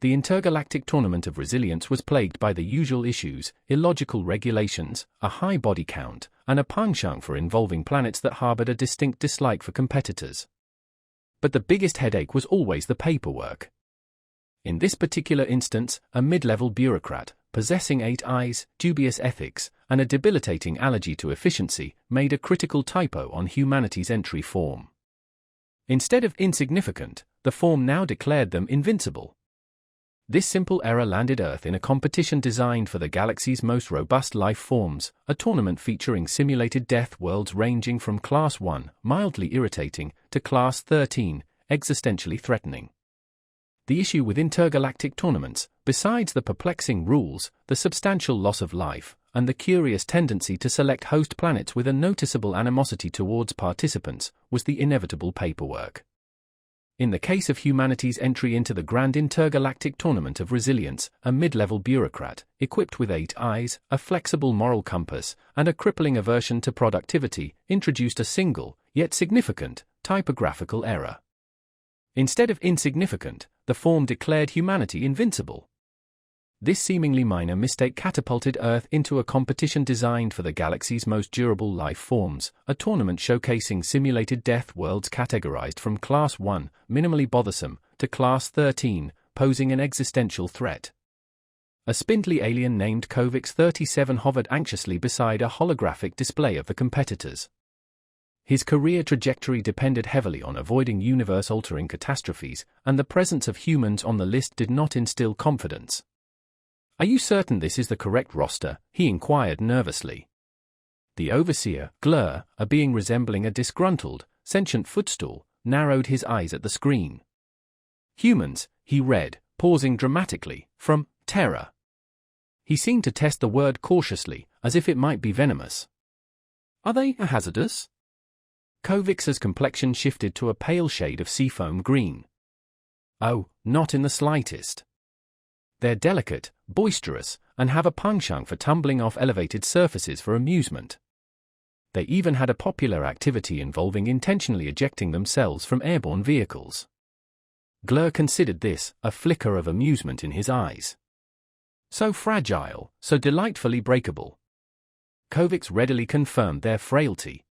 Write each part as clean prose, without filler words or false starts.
the intergalactic tournament of resilience was plagued by the usual issues: illogical regulations, a high body count, and a penchant for involving planets that harbored a distinct dislike for competitors. But the biggest headache was always the paperwork. In this particular instance, a mid-level bureaucrat, possessing 8 eyes, dubious ethics, and a debilitating allergy to efficiency, made a critical typo on humanity's entry form. Instead of insignificant, the form now declared them invincible. This simple error landed Earth in a competition designed for the galaxy's most robust life forms, a tournament featuring simulated death worlds ranging from Class 1, mildly irritating, to Class 13, existentially threatening. The issue with intergalactic tournaments, besides the perplexing rules, the substantial loss of life, and the curious tendency to select host planets with a noticeable animosity towards participants, was the inevitable paperwork. In the case of humanity's entry into the Grand Intergalactic Tournament of Resilience, a mid-level bureaucrat, equipped with 8 eyes, a flexible moral compass, and a crippling aversion to productivity, introduced a single, yet significant, typographical error. Instead of insignificant, the form declared humanity invincible. This seemingly minor mistake catapulted Earth into a competition designed for the galaxy's most durable life forms, a tournament showcasing simulated death worlds categorized from Class 1, minimally bothersome, to Class 13, posing an existential threat. A spindly alien named Covix-37 hovered anxiously beside a holographic display of the competitors. His career trajectory depended heavily on avoiding universe-altering catastrophes, and the presence of humans on the list did not instill confidence. "Are you certain this is the correct roster?" he inquired nervously. The overseer, Glur, a being resembling a disgruntled, sentient footstool, narrowed his eyes at the screen. "Humans," he read, pausing dramatically, from Terra. He seemed to test the word cautiously, as if it might be venomous. "Are they hazardous?" Covix's complexion shifted to a pale shade of seafoam green. "Oh, not in the slightest. They're delicate, boisterous, and have a penchant for tumbling off elevated surfaces for amusement. They even had a popular activity involving intentionally ejecting themselves from airborne vehicles." Glur considered this, a flicker of amusement in his eyes. "So fragile, so delightfully breakable." Covix readily confirmed their frailty.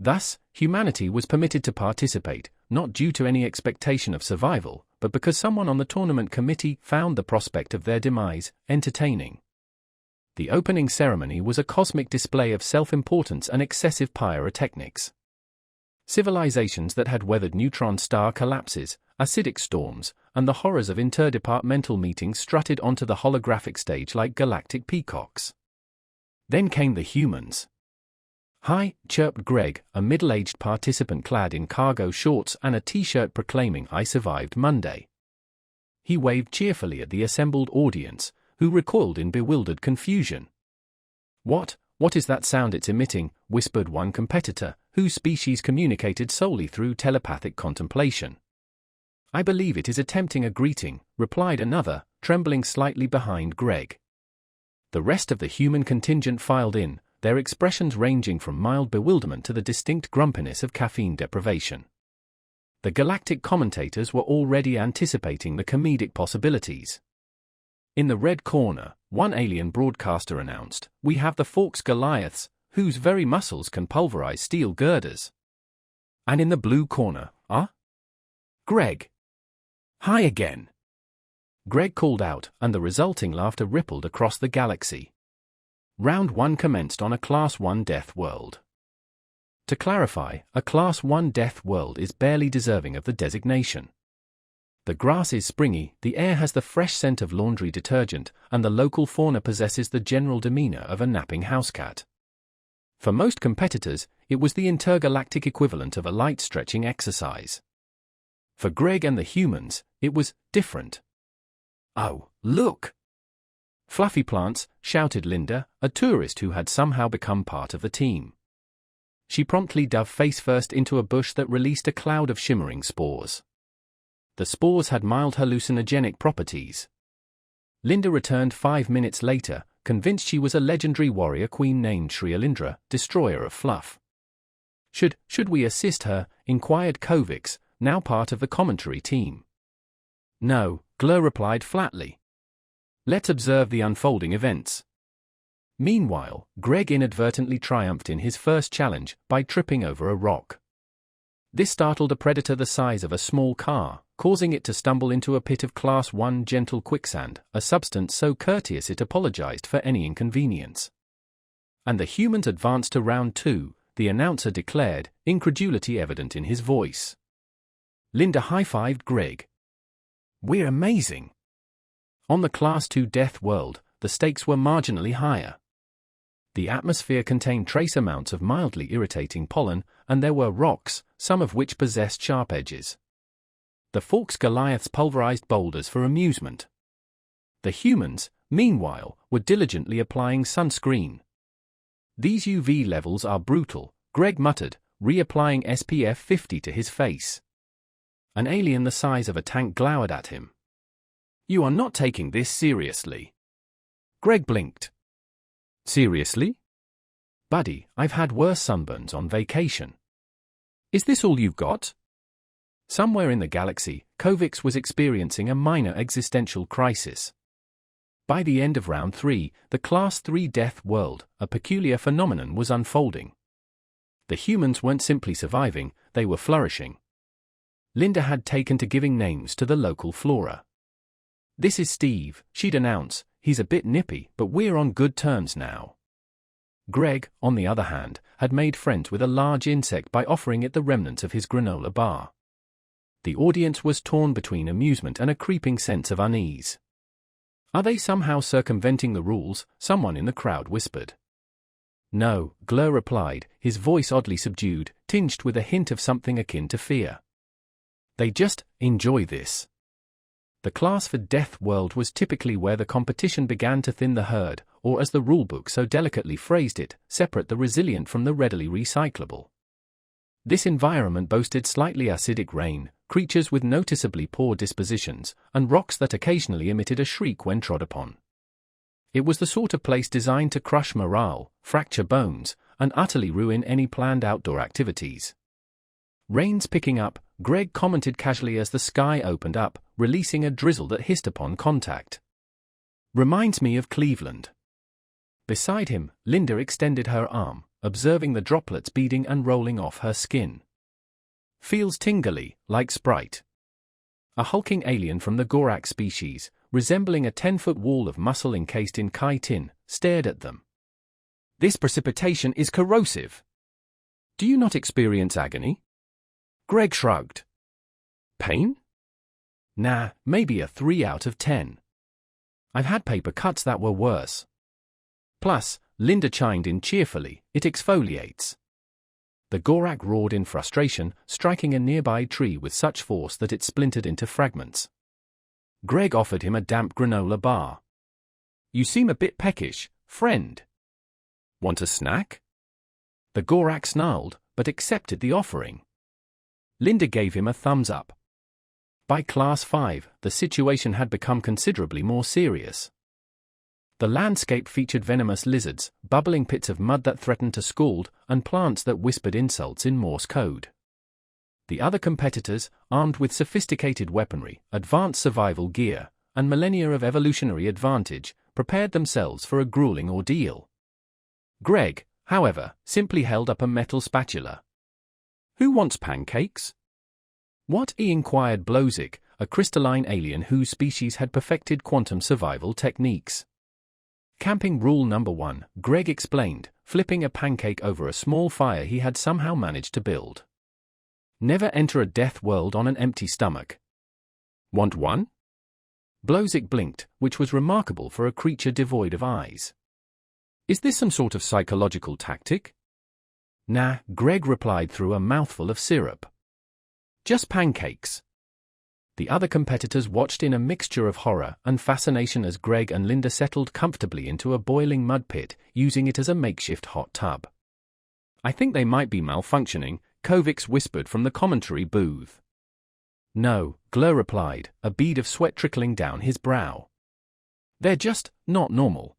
Thus, humanity was permitted to participate, not due to any expectation of survival, but because someone on the tournament committee found the prospect of their demise entertaining. The opening ceremony was a cosmic display of self-importance and excessive pyrotechnics. Civilizations that had weathered neutron star collapses, acidic storms, and the horrors of interdepartmental meetings strutted onto the holographic stage like galactic peacocks. Then came the humans. "Hi," chirped Greg, a middle-aged participant clad in cargo shorts and a t-shirt proclaiming "I survived Monday." He waved cheerfully at the assembled audience, who recoiled in bewildered confusion. What is that sound it's emitting?" whispered one competitor, whose species communicated solely through telepathic contemplation. "I believe it is attempting a greeting," replied another, trembling slightly behind Greg. The rest of the human contingent filed in, their expressions ranging from mild bewilderment to the distinct grumpiness of caffeine deprivation. The galactic commentators were already anticipating the comedic possibilities. In the red corner, one alien broadcaster announced, "We have the Forks Goliaths, whose very muscles can pulverize steel girders." And in the blue corner, Greg. "Hi again," Greg called out, and the resulting laughter rippled across the galaxy. Round 1 commenced on a Class 1 death world. To clarify, a Class 1 death world is barely deserving of the designation. The grass is springy, the air has the fresh scent of laundry detergent, and the local fauna possesses the general demeanor of a napping housecat. For most competitors, it was the intergalactic equivalent of a light-stretching exercise. For Greg and the humans, it was different. "Oh, look! Fluffy plants," shouted Linda, a tourist who had somehow become part of the team. She promptly dove face-first into a bush that released a cloud of shimmering spores. The spores had mild hallucinogenic properties. Linda returned 5 minutes later, convinced she was a legendary warrior queen named Srialindra, destroyer of fluff. Should we assist her?" inquired Covix, now part of the commentary team. No, Glur replied flatly. Let's observe the unfolding events. Meanwhile, Greg inadvertently triumphed in his first challenge by tripping over a rock. This startled a predator the size of a small car, causing it to stumble into a pit of Class 1 gentle quicksand, a substance so courteous it apologized for any inconvenience. And the humans advanced to round 2, the announcer declared, incredulity evident in his voice. Linda high-fived Greg. We're amazing. On the Class 2 Death World, the stakes were marginally higher. The atmosphere contained trace amounts of mildly irritating pollen, and there were rocks, some of which possessed sharp edges. The Forks Goliaths pulverized boulders for amusement. The humans, meanwhile, were diligently applying sunscreen. These UV levels are brutal, Greg muttered, reapplying SPF 50 to his face. An alien the size of a tank glowered at him. You are not taking this seriously. Greg blinked. Seriously? Buddy, I've had worse sunburns on vacation. Is this all you've got? Somewhere in the galaxy, Kovacs was experiencing a minor existential crisis. By the end of round 3, the Class 3 Death World, a peculiar phenomenon was unfolding. The humans weren't simply surviving, they were flourishing. Linda had taken to giving names to the local flora. This is Steve, she'd announce. He's a bit nippy, but we're on good terms now. Greg, on the other hand, had made friends with a large insect by offering it the remnants of his granola bar. The audience was torn between amusement and a creeping sense of unease. Are they somehow circumventing the rules? Someone in the crowd whispered. No, Glur replied, his voice oddly subdued, tinged with a hint of something akin to fear. They just enjoy this. The Class for Death World was typically where the competition began to thin the herd, or as the rulebook so delicately phrased it, separate the resilient from the readily recyclable. This environment boasted slightly acidic rain, creatures with noticeably poor dispositions, and rocks that occasionally emitted a shriek when trod upon. It was the sort of place designed to crush morale, fracture bones, and utterly ruin any planned outdoor activities. Rain's picking up, Greg commented casually as the sky opened up, releasing a drizzle that hissed upon contact. Reminds me of Cleveland. Beside him, Linda extended her arm, observing the droplets beading and rolling off her skin. Feels tingly, like Sprite. A hulking alien from the Gorak species, resembling a 10-foot wall of muscle encased in chitin, stared at them. This precipitation is corrosive. Do you not experience agony? Greg shrugged. Pain? Nah, maybe a 3 out of 10. I've had paper cuts that were worse. Plus, Linda chimed in cheerfully, it exfoliates. The Gorak roared in frustration, striking a nearby tree with such force that it splintered into fragments. Greg offered him a damp granola bar. You seem a bit peckish, friend. Want a snack? The Gorak snarled, but accepted the offering. Linda gave him a thumbs up. By Class 5, the situation had become considerably more serious. The landscape featured venomous lizards, bubbling pits of mud that threatened to scald, and plants that whispered insults in Morse code. The other competitors, armed with sophisticated weaponry, advanced survival gear, and millennia of evolutionary advantage, prepared themselves for a grueling ordeal. Greg, however, simply held up a metal spatula. Who wants pancakes? What? Inquired Blozic, a crystalline alien whose species had perfected quantum survival techniques. Camping rule number 1, Greg explained, flipping a pancake over a small fire he had somehow managed to build. Never enter a death world on an empty stomach. Want one? Blozic blinked, which was remarkable for a creature devoid of eyes. Is this some sort of psychological tactic? Nah, Greg replied through a mouthful of syrup. Just pancakes. The other competitors watched in a mixture of horror and fascination as Greg and Linda settled comfortably into a boiling mud pit, using it as a makeshift hot tub. I think they might be malfunctioning, Kovacs whispered from the commentary booth. No, Glur replied, a bead of sweat trickling down his brow. They're just not normal.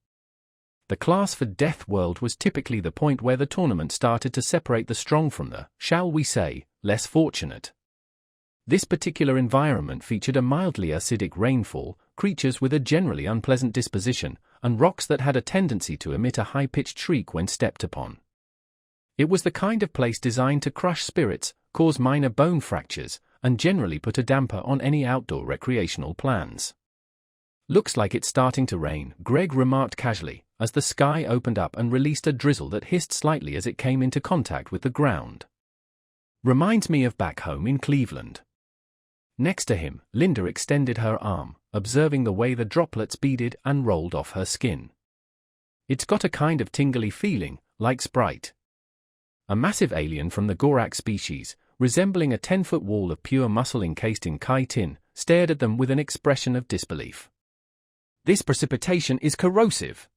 The Class for Death World was typically the point where the tournament started to separate the strong from the, shall we say, less fortunate. This particular environment featured a mildly acidic rainfall, creatures with a generally unpleasant disposition, and rocks that had a tendency to emit a high-pitched shriek when stepped upon. It was the kind of place designed to crush spirits, cause minor bone fractures, and generally put a damper on any outdoor recreational plans. "Looks like it's starting to rain," Greg remarked casually, as the sky opened up and released a drizzle that hissed slightly as it came into contact with the ground. "Reminds me of back home in Cleveland." Next to him, Linda extended her arm, observing the way the droplets beaded and rolled off her skin. "It's got a kind of tingly feeling, like Sprite." A massive alien from the Gorak species, resembling a 10-foot wall of pure muscle encased in chitin, stared at them with an expression of disbelief. "This precipitation is corrosive.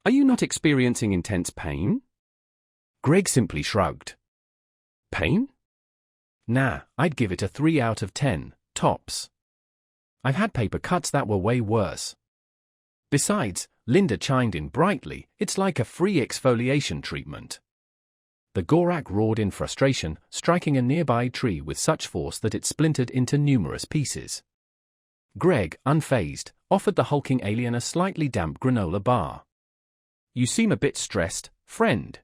Are you not experiencing intense pain?" Greg simply shrugged. "Pain? Nah, I'd give it a 3 out of 10, tops. I've had paper cuts that were way worse." Besides, Linda chimed in brightly, "it's like a free exfoliation treatment." The Gorak roared in frustration, striking a nearby tree with such force that it splintered into numerous pieces. Greg, unfazed, offered the hulking alien a slightly damp granola bar. "You seem a bit stressed, friend.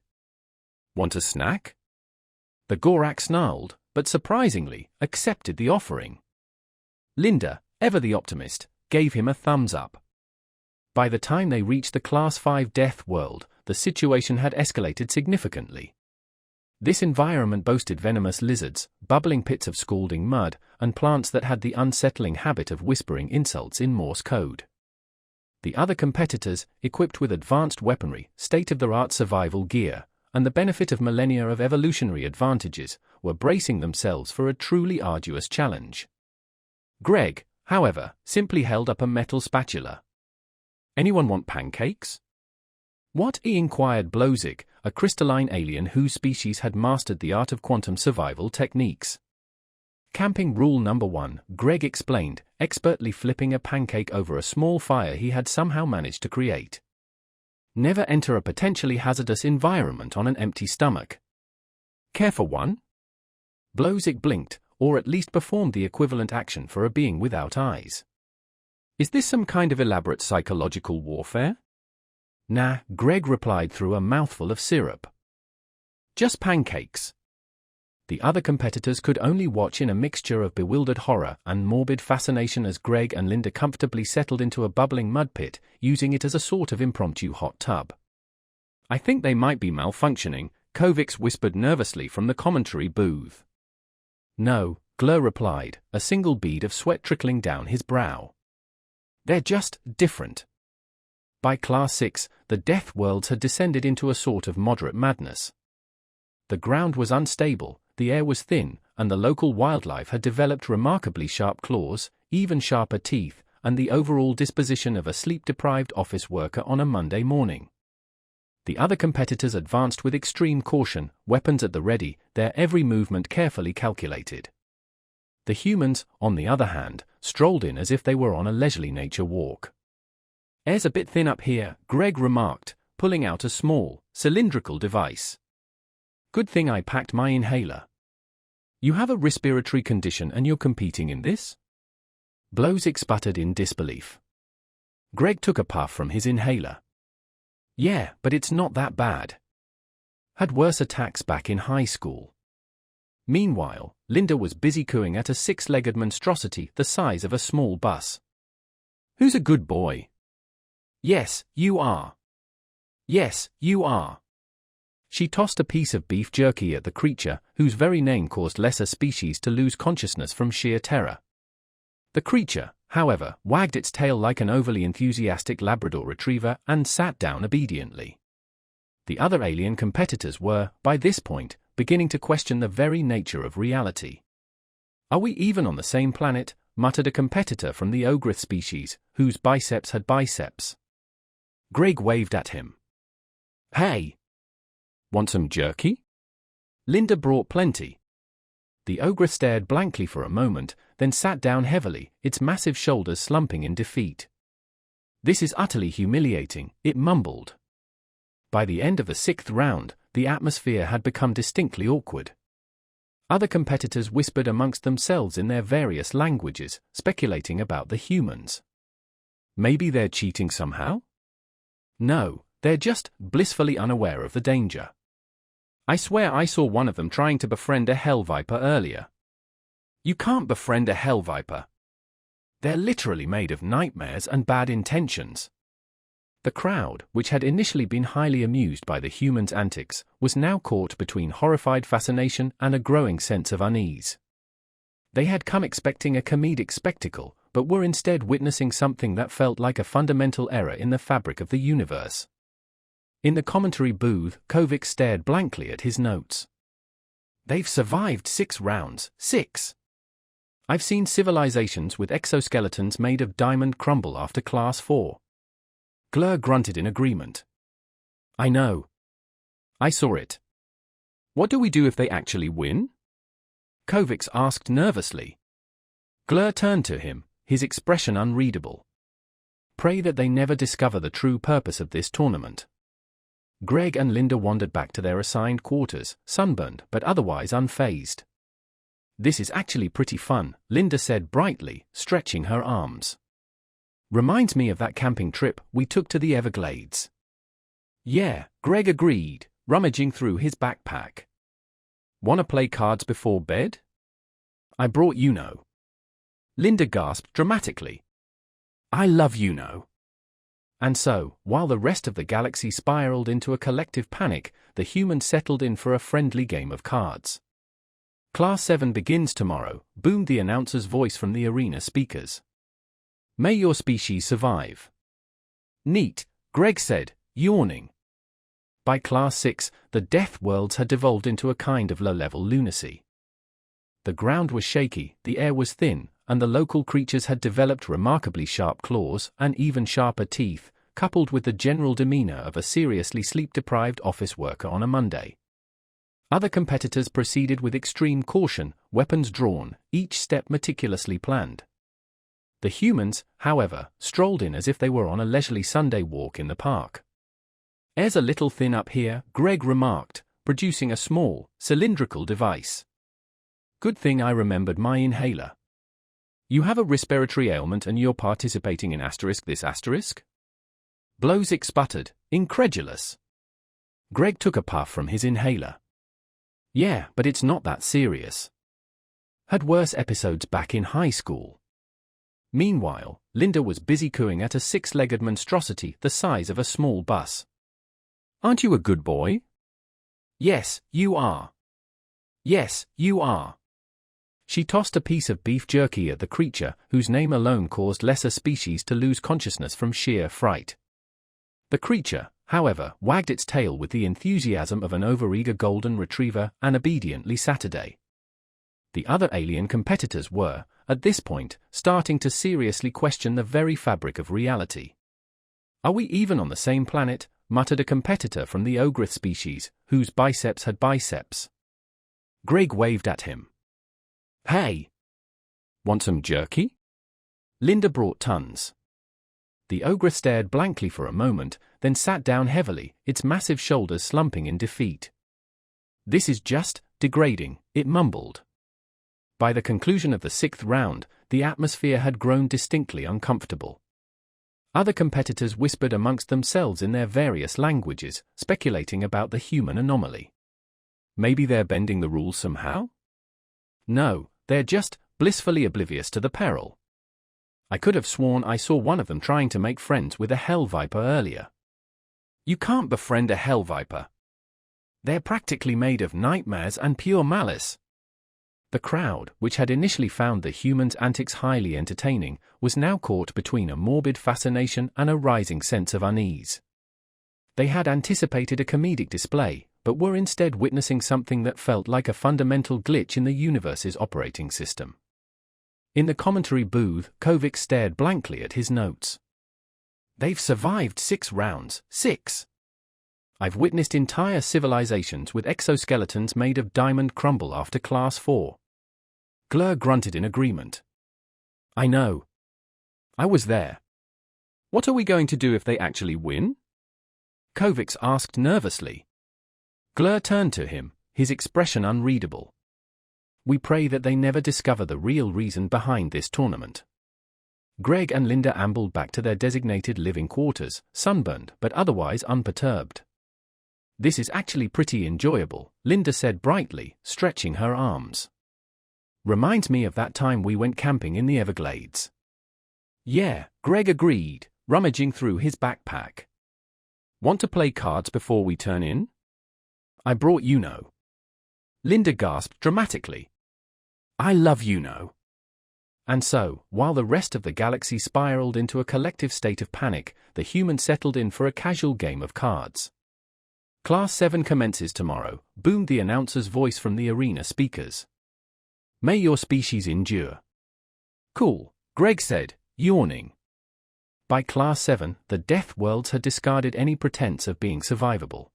Want a snack?" The Gorak snarled, but surprisingly, accepted the offering. Linda, ever the optimist, gave him a thumbs up. By the time they reached the Class 5 Deathworld, the situation had escalated significantly. This environment boasted venomous lizards, bubbling pits of scalding mud, and plants that had the unsettling habit of whispering insults in Morse code. The other competitors, equipped with advanced weaponry, state-of-the-art survival gear, and the benefit of millennia of evolutionary advantages, were bracing themselves for a truly arduous challenge. Greg, however, simply held up a metal spatula. "Anyone want pancakes?" "What?" inquired Blozik, a crystalline alien whose species had mastered the art of quantum survival techniques. "Camping rule number 1, Greg explained, expertly flipping a pancake over a small fire he had somehow managed to create. Never enter a potentially hazardous environment on an empty stomach. Care for one?" Blozik blinked, or at least performed the equivalent action for a being without eyes. "Is this some kind of elaborate psychological warfare?" "Nah," Greg replied through a mouthful of syrup. "Just pancakes." The other competitors could only watch in a mixture of bewildered horror and morbid fascination as Greg and Linda comfortably settled into a bubbling mud pit, using it as a sort of impromptu hot tub. "I think they might be malfunctioning," Kovacs whispered nervously from the commentary booth. "No," Glur replied, a single bead of sweat trickling down his brow. "They're just different." By Class 6, the Deathworlds had descended into a sort of moderate madness. The ground was unstable, the air was thin, and the local wildlife had developed remarkably sharp claws, even sharper teeth, and the overall disposition of a sleep-deprived office worker on a Monday morning. The other competitors advanced with extreme caution, weapons at the ready, their every movement carefully calculated. The humans, on the other hand, strolled in as if they were on a leisurely nature walk. "Air's a bit thin up here," Greg remarked, pulling out a small, cylindrical device. "Good thing I packed my inhaler." "You have a respiratory condition and you're competing in this?" Blozik sputtered in disbelief. Greg took a puff from his inhaler. "Yeah, but it's not that bad. Had worse attacks back in high school." Meanwhile, Linda was busy cooing at a 6-legged monstrosity the size of a small bus. "Who's a good boy?" "Yes, you are. Yes, you are." She tossed a piece of beef jerky at the creature, whose very name caused lesser species to lose consciousness from sheer terror. The creature, however, wagged its tail like an overly enthusiastic Labrador retriever and sat down obediently. The other alien competitors were, by this point, beginning to question the very nature of reality. "Are we even on the same planet?" muttered a competitor from the Ogrith species, whose biceps had biceps. Greg waved at him. "Hey! Want some jerky?" Linda brought plenty. The Ogrith stared blankly for a moment, then sat down heavily, its massive shoulders slumping in defeat. "This is utterly humiliating," it mumbled. By the end of the 6th round, the atmosphere had become distinctly awkward. Other competitors whispered amongst themselves in their various languages, speculating about the humans. Maybe they're cheating somehow? No, they're just blissfully unaware of the danger. I swear I saw one of them trying to befriend a hell viper earlier. You can't befriend a hell viper. They're literally made of nightmares and bad intentions. The crowd, which had initially been highly amused by the humans' antics, was now caught between horrified fascination and a growing sense of unease. They had come expecting a comedic spectacle, but were instead witnessing something that felt like a fundamental error in the fabric of the universe. In the commentary booth, Kovic stared blankly at his notes. They've survived 6 rounds, 6. I've seen civilizations with exoskeletons made of diamond crumble after Class 4. Glur grunted in agreement. I know. I saw it. What do we do if they actually win? Kovic asked nervously. Glur turned to him, his expression unreadable. Pray that they never discover the true purpose of this tournament. Greg and Linda wandered back to their assigned quarters, sunburned but otherwise unfazed. This is actually pretty fun, Linda said brightly, stretching her arms. Reminds me of that camping trip we took to the Everglades. Yeah, Greg agreed, rummaging through his backpack. Wanna play cards before bed? I brought Uno. Linda gasped dramatically. I love Uno. And so, while the rest of the galaxy spiraled into a collective panic, the humans settled in for a friendly game of cards. Class 7 begins tomorrow, boomed the announcer's voice from the arena speakers. May your species survive. Neat, Greg said, yawning. By Class 6, the Deathworlds had devolved into a kind of low-level lunacy. The ground was shaky, the air was thin, and the local creatures had developed remarkably sharp claws and even sharper teeth, coupled with the general demeanor of a seriously sleep-deprived office worker on a Monday. Other competitors proceeded with extreme caution, weapons drawn, each step meticulously planned. The humans, however, strolled in as if they were on a leisurely Sunday walk in the park. Air's a little thin up here, Greg remarked, producing a small, cylindrical device. Good thing I remembered my inhaler. You have a respiratory ailment and you're participating in this asterisk? Blowsick sputtered, incredulous. Greg took a puff from his inhaler. Yeah, but it's not that serious. Had worse episodes back in high school. Meanwhile, Linda was busy cooing at a 6-legged monstrosity the size of a small bus. Aren't you a good boy? Yes, you are. Yes, you are. She tossed a piece of beef jerky at the creature, whose name alone caused lesser species to lose consciousness from sheer fright. The creature, however, wagged its tail with the enthusiasm of an overeager golden retriever and obediently Saturday. The other alien competitors were, at this point, starting to seriously question the very fabric of reality. Are we even on the same planet? Muttered a competitor from the Ogrith species, whose biceps had biceps. Greg waved at him. Hey! Want some jerky? Linda brought tons. The Ogrith stared blankly for a moment, then sat down heavily, its massive shoulders slumping in defeat. This is just degrading, it mumbled. By the conclusion of the 6th round, the atmosphere had grown distinctly uncomfortable. Other competitors whispered amongst themselves in their various languages, speculating about the human anomaly. Maybe they're bending the rules somehow? No, they're just blissfully oblivious to the peril. I could have sworn I saw one of them trying to make friends with a hell viper earlier. You can't befriend a hell viper. They're practically made of nightmares and pure malice. The crowd, which had initially found the humans' antics highly entertaining, was now caught between a morbid fascination and a rising sense of unease. They had anticipated a comedic display, but were instead witnessing something that felt like a fundamental glitch in the universe's operating system. In the commentary booth, Kovic stared blankly at his notes. They've survived 6 rounds, 6. I've witnessed entire civilizations with exoskeletons made of diamond crumble after Class 4. Glur grunted in agreement. I know. I was there. What are we going to do if they actually win? Kovic asked nervously. Glur turned to him, his expression unreadable. We pray that they never discover the real reason behind this tournament. Greg and Linda ambled back to their designated living quarters, sunburned but otherwise unperturbed. This is actually pretty enjoyable, Linda said brightly, stretching her arms. Reminds me of that time we went camping in the Everglades. Yeah, Greg agreed, rummaging through his backpack. Want to play cards before we turn in? I brought Uno. Linda gasped dramatically. I love Uno. And so, while the rest of the galaxy spiraled into a collective state of panic, the humans settled in for a casual game of cards. Class 7 commences tomorrow, boomed the announcer's voice from the arena speakers. May your species endure. Cool, Greg said, yawning. By Class 7, the Deathworlds had discarded any pretense of being survivable.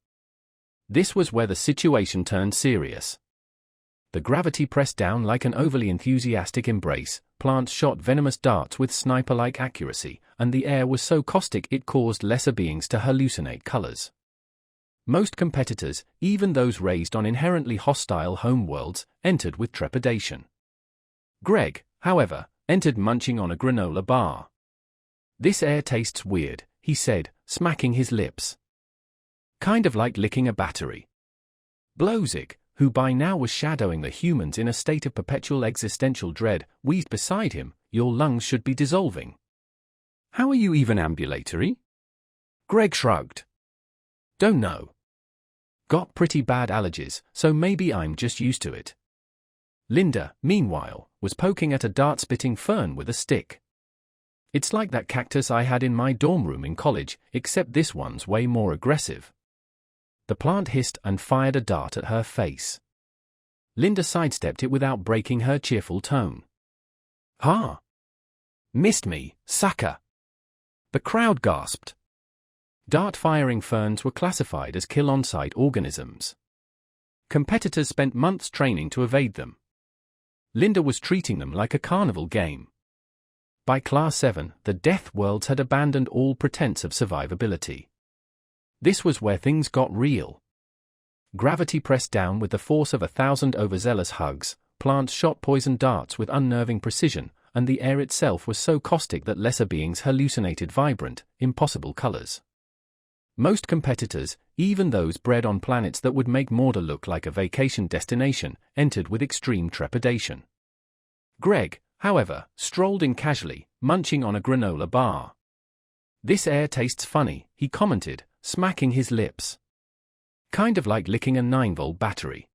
This was where the situation turned serious. The gravity pressed down like an overly enthusiastic embrace, plants shot venomous darts with sniper-like accuracy, and the air was so caustic it caused lesser beings to hallucinate colors. Most competitors, even those raised on inherently hostile homeworlds, entered with trepidation. Greg, however, entered munching on a granola bar. This air tastes weird, he said, smacking his lips. Kind of like licking a battery. Blowzig, who by now was shadowing the humans in a state of perpetual existential dread, wheezed beside him, your lungs should be dissolving. How are you even ambulatory? Greg shrugged. Don't know. Got pretty bad allergies, so maybe I'm just used to it. Linda, meanwhile, was poking at a dart-spitting fern with a stick. It's like that cactus I had in my dorm room in college, except this one's way more aggressive. The plant hissed and fired a dart at her face. Linda sidestepped it without breaking her cheerful tone. Ha! Missed me, sucker! The crowd gasped. Dart-firing ferns were classified as kill-on-sight organisms. Competitors spent months training to evade them. Linda was treating them like a carnival game. By Class 7, the Deathworlds had abandoned all pretense of survivability. This was where things got real. Gravity pressed down with the force of 1,000 overzealous hugs, plants shot poison darts with unnerving precision, and the air itself was so caustic that lesser beings hallucinated vibrant, impossible colors. Most competitors, even those bred on planets that would make Mordor look like a vacation destination, entered with extreme trepidation. Greg, however, strolled in casually, munching on a granola bar. This air tastes funny, he commented, smacking his lips. Kind of like licking a 9-volt battery.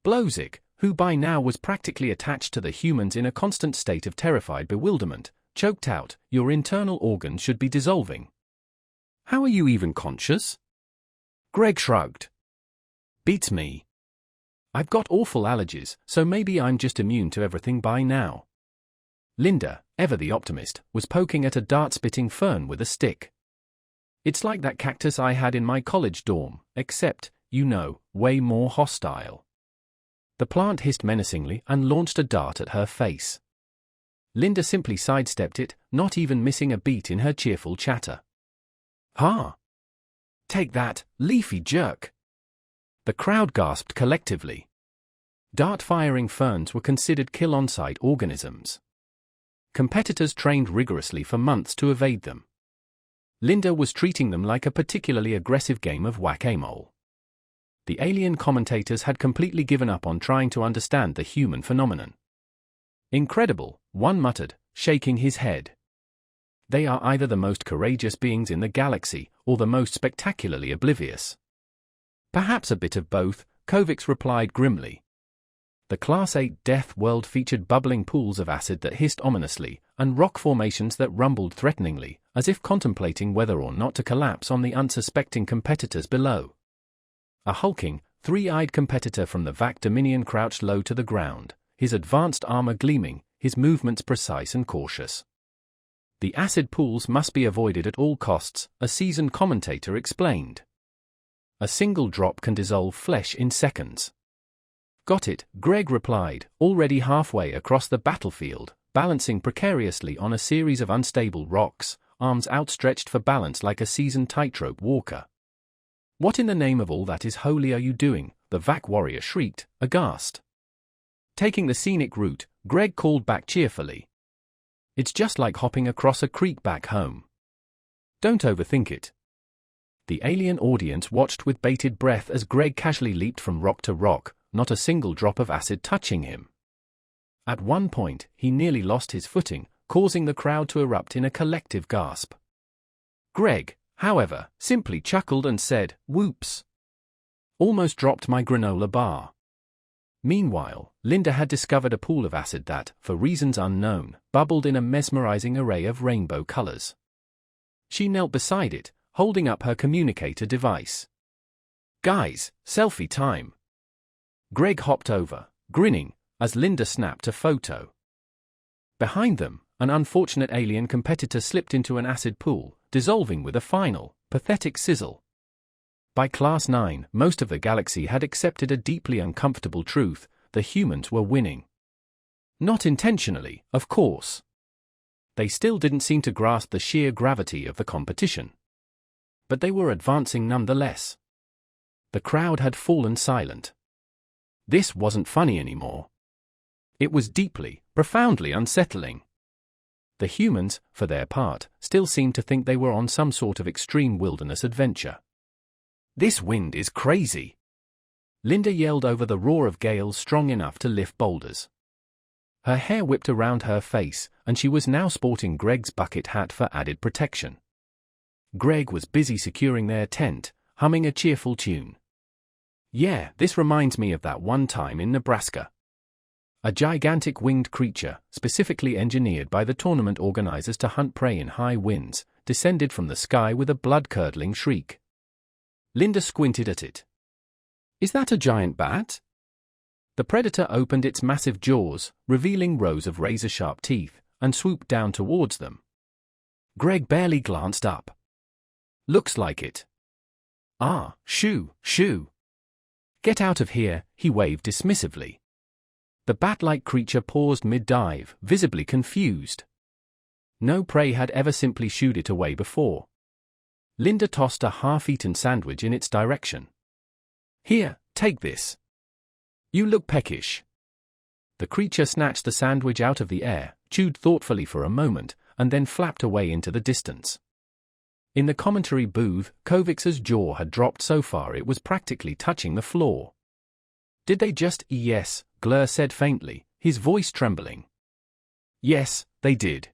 Blowzig, who by now was practically attached to the humans in a constant state of terrified bewilderment, choked out, your internal organs should be dissolving. How are you even conscious? Greg shrugged. Beats me. I've got awful allergies, so maybe I'm just immune to everything by now. Linda, ever the optimist, was poking at a dart-spitting fern with a stick. It's like that cactus I had in my college dorm, except, you know, way more hostile. The plant hissed menacingly and launched a dart at her face. Linda simply sidestepped it, not even missing a beat in her cheerful chatter. Ha! Take that, leafy jerk! The crowd gasped collectively. Dart-firing ferns were considered kill-on-sight organisms. Competitors trained rigorously for months to evade them. Linda was treating them like a particularly aggressive game of whack-a-mole. The alien commentators had completely given up on trying to understand the human phenomenon. Incredible, one muttered, shaking his head. They are either the most courageous beings in the galaxy, or the most spectacularly oblivious. Perhaps a bit of both, Kovacs replied grimly. The Class 8 Death World featured bubbling pools of acid that hissed ominously, and rock formations that rumbled threateningly, as if contemplating whether or not to collapse on the unsuspecting competitors below. A hulking, three-eyed competitor from the Vac Dominion crouched low to the ground, his advanced armor gleaming, his movements precise and cautious. The acid pools must be avoided at all costs, a seasoned commentator explained. A single drop can dissolve flesh in seconds. Got it, Greg replied, already halfway across the battlefield, balancing precariously on a series of unstable rocks, arms outstretched for balance like a seasoned tightrope walker. What in the name of all that is holy are you doing? The Vac warrior shrieked, aghast. Taking the scenic route, Greg called back cheerfully. It's just like hopping across a creek back home. Don't overthink it. The alien audience watched with bated breath as Greg casually leaped from rock to rock, not a single drop of acid touching him. At one point, he nearly lost his footing, causing the crowd to erupt in a collective gasp. Greg, however, simply chuckled and said, "Whoops. Almost dropped my granola bar." Meanwhile, Linda had discovered a pool of acid that, for reasons unknown, bubbled in a mesmerizing array of rainbow colors. She knelt beside it, holding up her communicator device. "Guys, selfie time." Greg hopped over, grinning, as Linda snapped a photo. Behind them, an unfortunate alien competitor slipped into an acid pool, dissolving with a final, pathetic sizzle. By Class 9, most of the galaxy had accepted a deeply uncomfortable truth: the humans were winning. Not intentionally, of course. They still didn't seem to grasp the sheer gravity of the competition. But they were advancing nonetheless. The crowd had fallen silent. This wasn't funny anymore. It was deeply, profoundly unsettling. The humans, for their part, still seemed to think they were on some sort of extreme wilderness adventure. "This wind is crazy," Linda yelled over the roar of gales strong enough to lift boulders. Her hair whipped around her face, and she was now sporting Greg's bucket hat for added protection. Greg was busy securing their tent, humming a cheerful tune. "Yeah, this reminds me of that one time in Nebraska." A gigantic winged creature, specifically engineered by the tournament organizers to hunt prey in high winds, descended from the sky with a blood-curdling shriek. Linda squinted at it. "Is that a giant bat?" The predator opened its massive jaws, revealing rows of razor-sharp teeth, and swooped down towards them. Greg barely glanced up. "Looks like it." "Ah, shoo, shoo. Get out of here," he waved dismissively. The bat-like creature paused mid-dive, visibly confused. No prey had ever simply shooed it away before. Linda tossed a half-eaten sandwich in its direction. "Here, take this. You look peckish." The creature snatched the sandwich out of the air, chewed thoughtfully for a moment, and then flapped away into the distance. In the commentary booth, Kovix's jaw had dropped so far it was practically touching the floor. "Did they just..." "Yes," Glur said faintly, his voice trembling. "Yes, they did."